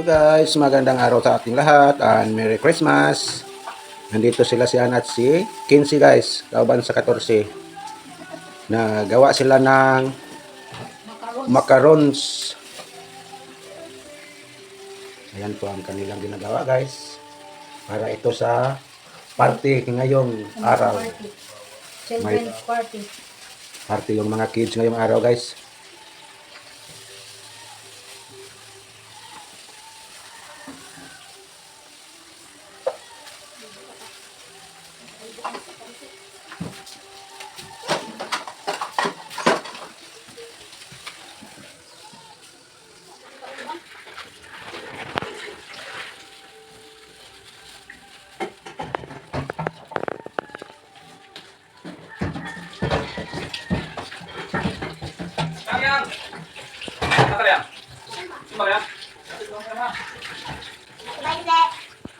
guys, magandang araw sa ating lahat and Merry Christmas. Nandito sila si Ana at si 15 guys, kauban sa 14. Nagawa sila ng macarons. Ayan po ang kanilang ginagawa guys. Para ito sa party ngayong araw. Children's party. Party yung mga kids ngayong araw guys.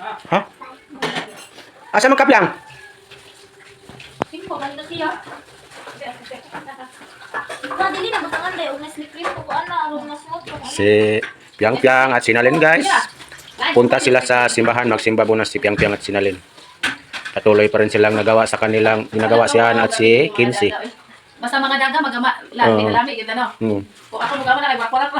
Ha? Asa man kaplang? Simpo, ganda siya. Dili na butangan dai og sleep cream ko ana aron nasot. Si Piang Piang at Sinalin guys. Punta sila sa simbahan, magsimba muna si Piang Piang at Sinalin. Patuloy pa rin silang nagawa sa kanilang ginagawa si Ana at si 15. Basta mga daga magama lami gid ano. Kung ako magama na nagwakwara ko.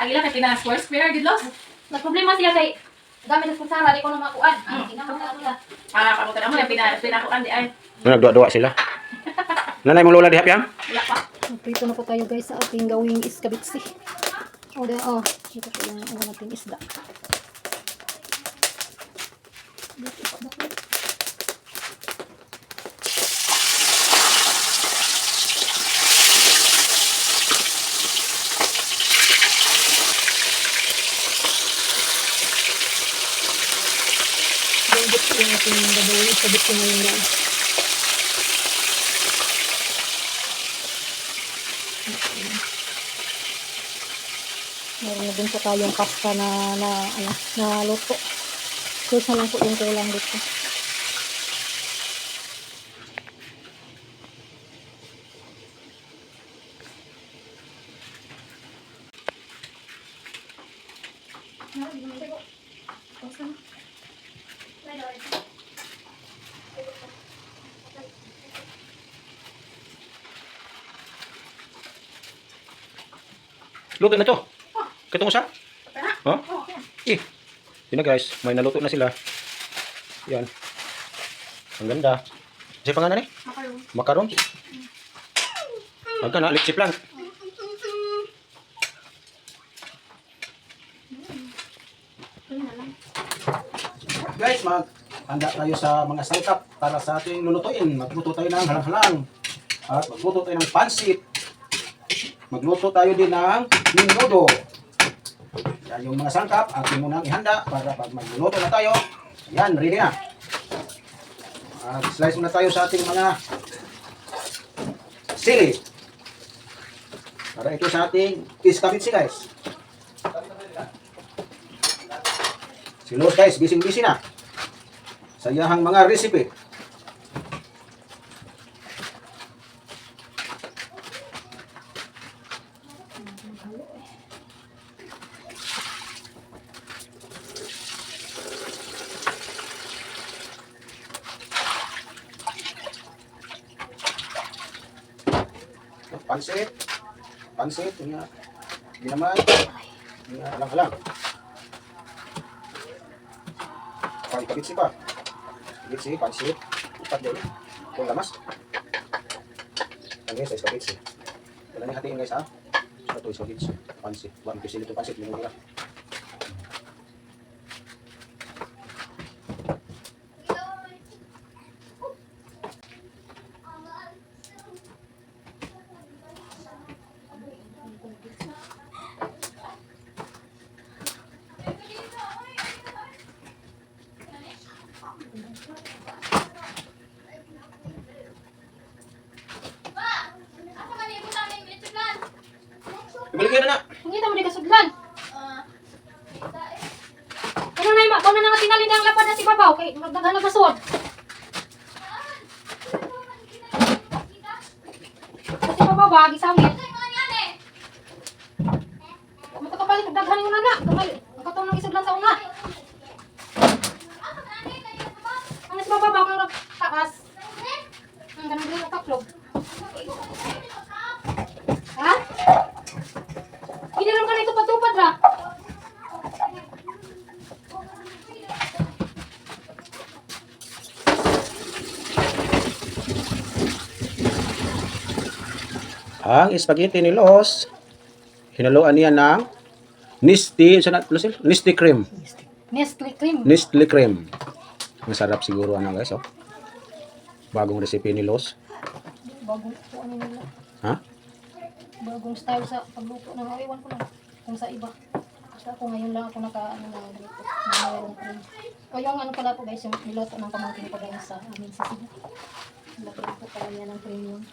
Agila kay pina square gid los. Nagproblema siya kay gamit sa kutsara di ko na makuan. Kinahanglan nila. Para kamutan mo pinakuan di ay. Nagduwa-duwa sila. Nanay mong lola diha Piang? Wala pa. Prito na po tayo guys sa ating gawing iskabitsi. O de ito po yung ating isda. Yung ating gagawin iskabitsi ngayon guys. Meron na din po tayong pasta na luto. Kusa lang po yung kulang dito. Luto na to. Katong usa? Ha? Eh. Yun na guys, may naluto na sila. Yan. Ang ganda. Kasi pangalan eh? Macaron. Ang ganda, lipsip lang. Guys, handa tayo sa mga sangkap para sa ating lulutuin. Magluto tayo ng halang-halang. At magluto tayo ng pansit. Magluto tayo din ng menudo. Yan yung mga sangkap, atin munang ihanda para pag magluluto na tayo, yan, ready na. Slice muna tayo sa ating mga sili. Para ito sa ating iskabitsi guys. Si Los guys, busy-busy na. Sayahang mga recipe. Pansit, ginamay, alang-alang. Kabitsi pa. Kabitsi, pansit, upat din. Kung lamas. Ang guys, sa kabitsi. Wala na hatiin guys ha. Ito is kabitsi, pansit. Buwan pisil ito pansit, minumira. Ibalik na na. Ngita mo di kasudlan. Ano na ima, na nga tinalin ang lapad na si babaw kay magdaghan na basod. Kasi babaw ba gisawit. Matakapalit daghan yung nana, kamay ako nang isudlan sa una. Ang mas mababa kang taas. Ang ganun din ang kaklog. Ha? Piniram ka na ito patupad ra. Ang spaghetti ni Los, hinaluan niya ng Nestle cream. Nestle cream. Nestle cream. Masarap siguro ano guys, oh. Bagong recipe ni Los. Bagong ano nila. Ha? Bagong style sa pagluto ng ewan ko lang kung sa iba. Basta ako ngayon lang ako naka-ano na dito. Mayroong cream. O yung ano pala po guys, yung niloto ng pamangkin ko dahil sa amin sa Cebu. Niloto pala niya ng cream yun.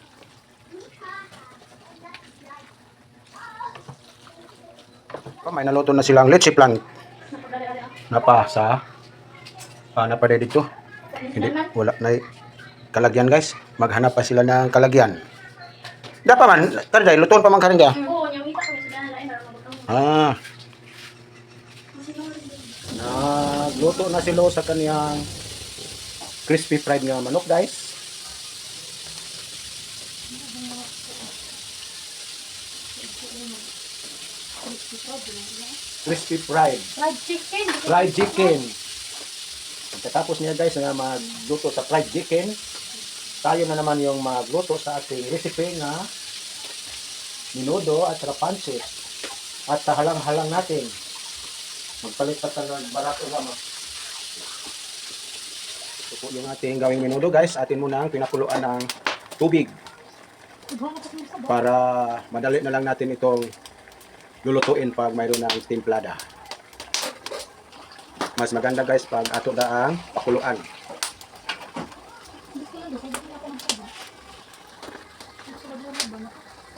May naluto na silang leche plan. Napa sa napa dito. Hindi wala na kalagyan guys. Maghanap pa sila ng kalagyan. Dapat man kada luton pa man karon dia. Oo, yung ita ko sila lain para mabutang. Ah. Nagluto na sila sa kaniyang crispy fried nga manok guys. Crispy fried. Fried chicken. Fried chicken. Pagkatapos niya guys nga magluto sa fried chicken, tayo na naman yung magluto sa ating recipe nga menudo at saka pancit. At halang-halang natin. Magpalit pa tayo ng barato naman. Ito po yung ating gawing menudo guys. Atin muna ang pinakuluan ng tubig. Para madali na lang natin itong lulutuin pag mayroon na ang timplada. Mas maganda guys pag ato na ang pakuluan.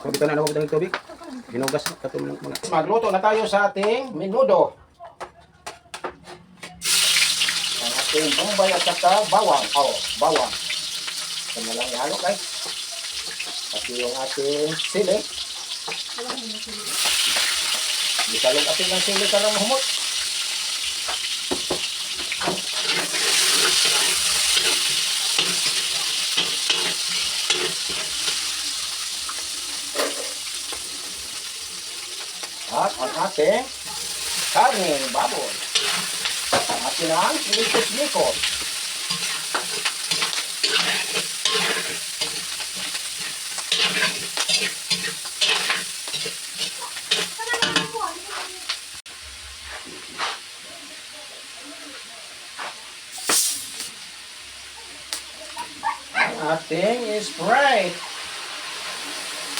So, dito na nawag ng tubig. Ginugas na katulong mga. Magluto na tayo sa ating menudo. Ang ating bombay at saka bawang. Oh, bawang. Ito na lang ihalo guys. Pati yung ating sili. Isalog ating ng sili karang humot. At ang ating karning baboy. Ang ating ang silikos-likos. Ang ating Sprite.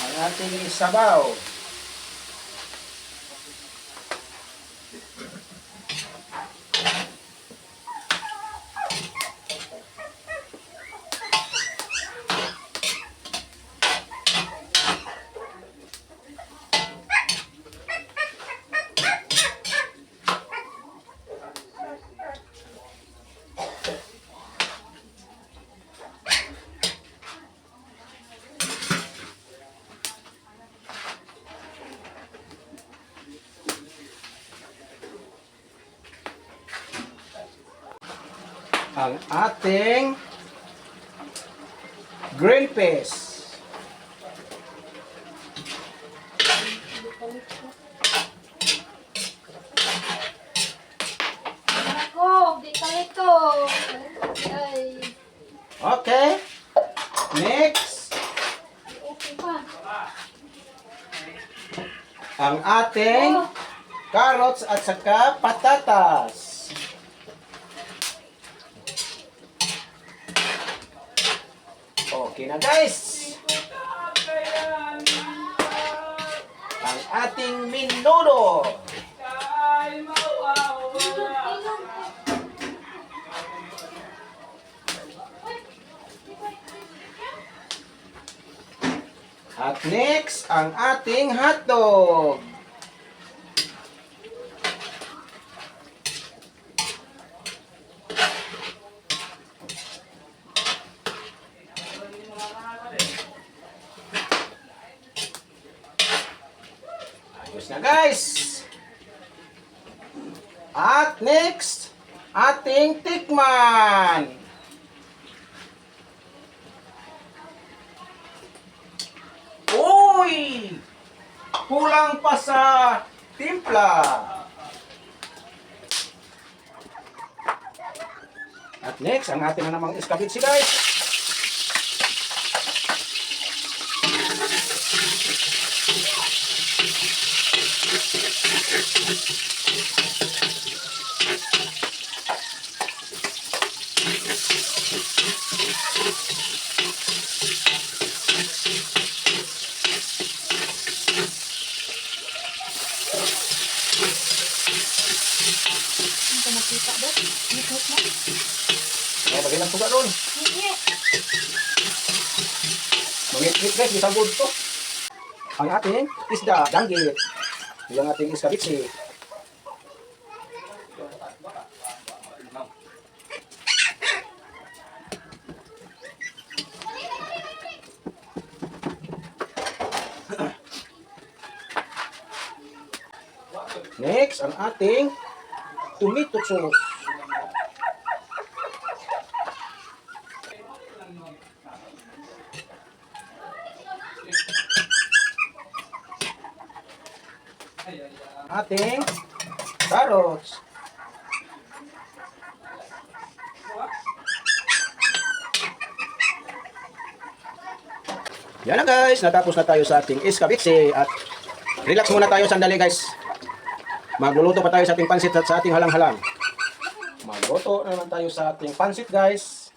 Ang ating sabaw. Ang ating green peas. Ako, di kalito. Ay, Okay. Next, okay pa. ang ating carrots at saka patatas. Okay na guys. Ang ating menudo. At next, ang ating hotdog. Ayos na guys. At next, ating tikman. Uy! Kulang pa sa timpla. At next, ang ating na namang escabeche guys. Hindi ko makita doon. Nikot mo. May bagay ng suga doon. Hindi. Mangit-ngit guys, isang good to. Ang ating isda, danggit. Yung ating escabeche. Next, ang ating tomato sauce. Ating carrots. Yan na guys, natapos na tayo sa ating escabeche at relax muna tayo sandali guys. Magluluto pa tayo sa ating pansit at sa ating halang-halang. Magluto naman tayo sa ating pansit guys.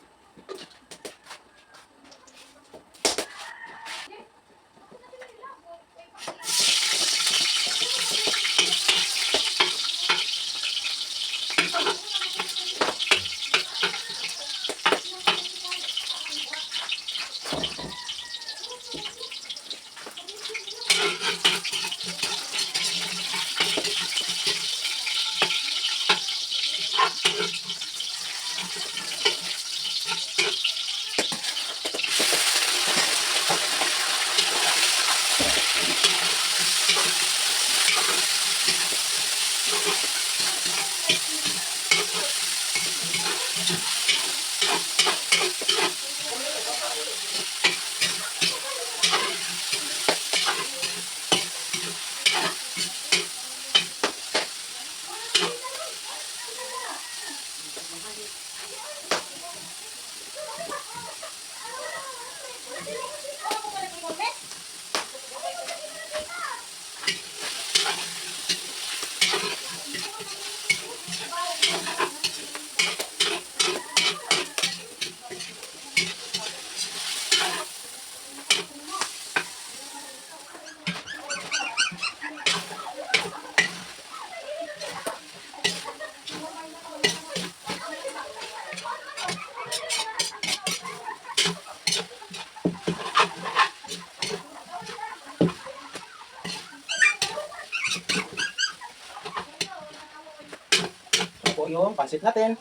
Po yung pansit natin.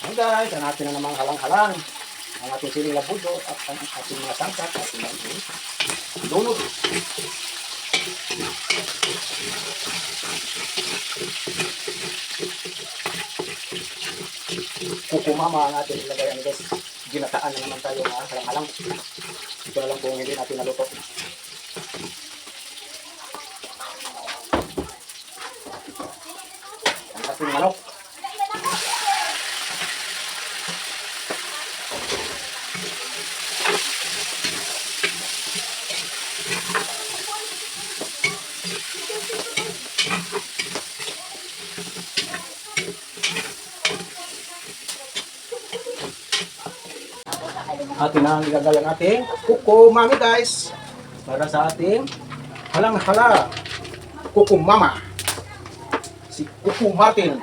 Ayan guys, ang atin na namang halang-halang. Ang ating siling labudo at ang ating mga sangkap at ang ating donut. Kukumama ang ating ilagay guys. Ginataan na naman tayo na halang-halang. Ito na lang kung hindi natin naluto. Ang ating manok. Atin na ang ilagay ang ating kukumami guys. Para sa ating halang-hala. Kukumama. Si Kuku Martin.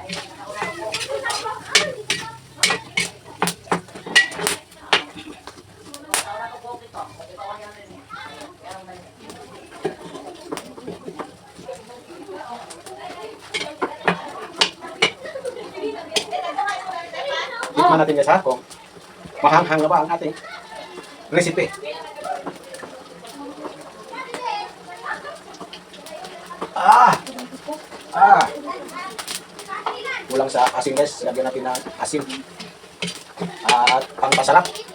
Tikman natin guys ha kung mahanghang na ba ang ating recipe. Ah! Kulang sa asin guys. Lagyan natin ng asin. At pangpasarap.